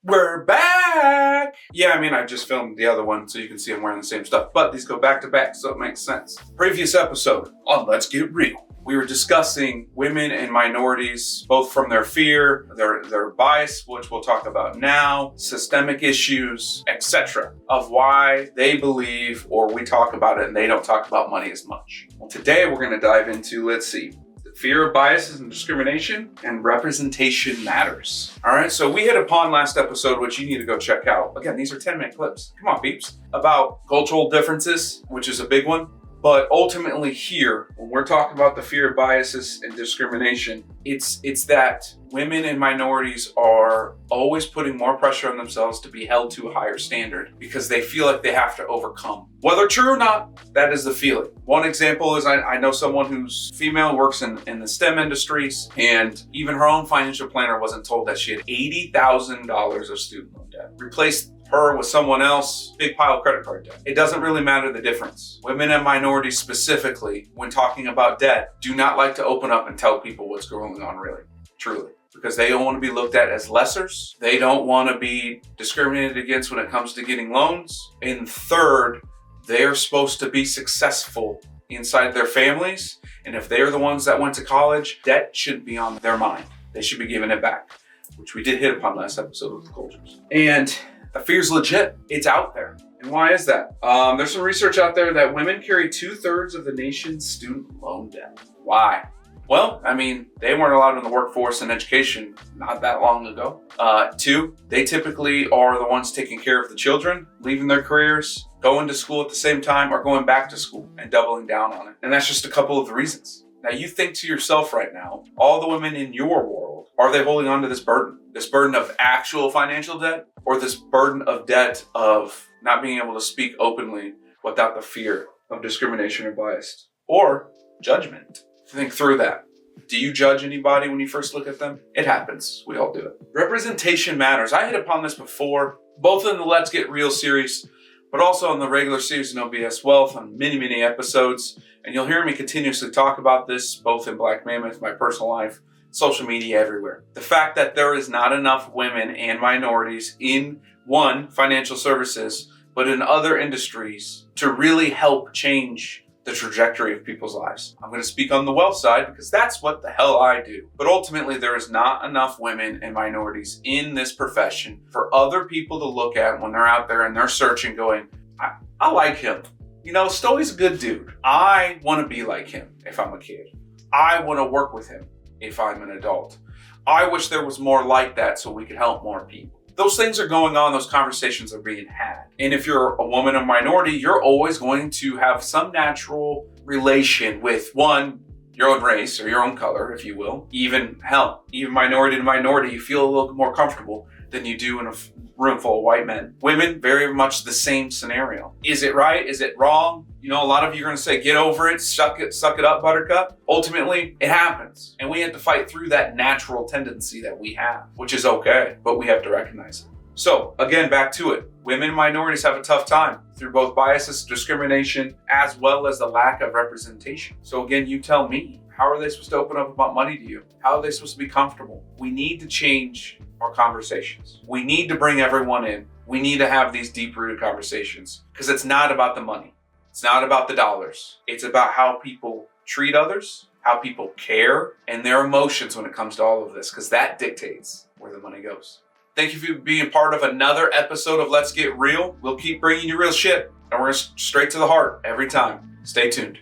We're back! Yeah, I mean, I just filmed the other one so you can see I'm wearing the same stuff, but these go back to back, so it makes sense. Previous episode on Let's Get Real, we were discussing women and minorities, both from their fear, their bias, which we'll talk about now, systemic issues, etc., of why they believe, or we talk about it and they don't talk about money as much. Well, today we're going to dive into, let's see, fear of biases and discrimination, and representation matters. All right, so we hit upon last episode, which you need to go check out. Again, these are 10-minute clips. Come on, peeps. About cultural differences, which is a big one. But ultimately here, when we're talking about the fear of biases and discrimination, it's that women and minorities are always putting more pressure on themselves to be held to a higher standard because they feel like they have to overcome. Whether true or not, that is the feeling. One example is I know someone who's female, works in the STEM industries, and even her own financial planner wasn't told that she had $80,000 of student loan debt. Replaced her with someone else, big pile of credit card debt. It doesn't really matter the difference. Women and minorities specifically, when talking about debt, do not like to open up and tell people what's going on really, truly. Because they don't want to be looked at as lessers. They don't want to be discriminated against when it comes to getting loans. And third, they're supposed to be successful inside their families. And if they're the ones that went to college, debt shouldn't be on their mind. They should be giving it back, which we did hit upon last episode with the cultures. And the fear's legit. It's out there. And why is that? There's some research out there that women carry 2/3 of the nation's student loan debt. Why? Well, I mean, they weren't allowed in the workforce and education not that long ago. Two, they typically are the ones taking care of the children, leaving their careers, going to school at the same time, or going back to school and doubling down on it. And that's just a couple of the reasons. Now you think to yourself right now, all the women in your world, are they holding on to this burden? This burden of actual financial debt, or this burden of debt of not being able to speak openly without the fear of discrimination or bias or judgment? Think through that. Do you judge anybody when you first look at them? It happens. We all do it. Representation matters. I hit upon this before, both in the Let's Get Real series, but also in the regular series No BS Wealth on many, many episodes. And you'll hear me continuously talk about this, both in Black Mammoth, my personal life, social media, everywhere. The fact that there is not enough women and minorities in, one, financial services, but in other industries to really help change the trajectory of people's lives. I'm going to speak on the wealth side because that's what the hell I do. But ultimately, there is not enough women and minorities in this profession for other people to look at when they're out there and they're searching going, I like him. You know, Stowey's a good dude. I want to be like him if I'm a kid. I want to work with him if I'm an adult. I wish there was more like that so we could help more people. Those things are going on, those conversations are being had. And if you're a woman or minority, you're always going to have some natural relation with one, your own race or your own color, if you will. Even minority to minority, you feel a little more comfortable than you do in a room full of white men. Women, very much the same scenario. Is it right? Is it wrong? You know, a lot of you are going to say, get over it, suck it up, buttercup. Ultimately, it happens. And we have to fight through that natural tendency that we have, which is okay, but we have to recognize it. So again, back to it. Women and minorities have a tough time through both biases, discrimination, as well as the lack of representation. So again, you tell me, how are they supposed to open up about money to you? How are they supposed to be comfortable? We need to change our conversations. We need to bring everyone in. We need to have these deep-rooted conversations because it's not about the money. It's not about the dollars. It's about how people treat others, how people care, and their emotions when it comes to all of this, because that dictates where the money goes. Thank you for being part of another episode of Let's Get Real. We'll keep bringing you real shit, and we're straight to the heart every time. Stay tuned.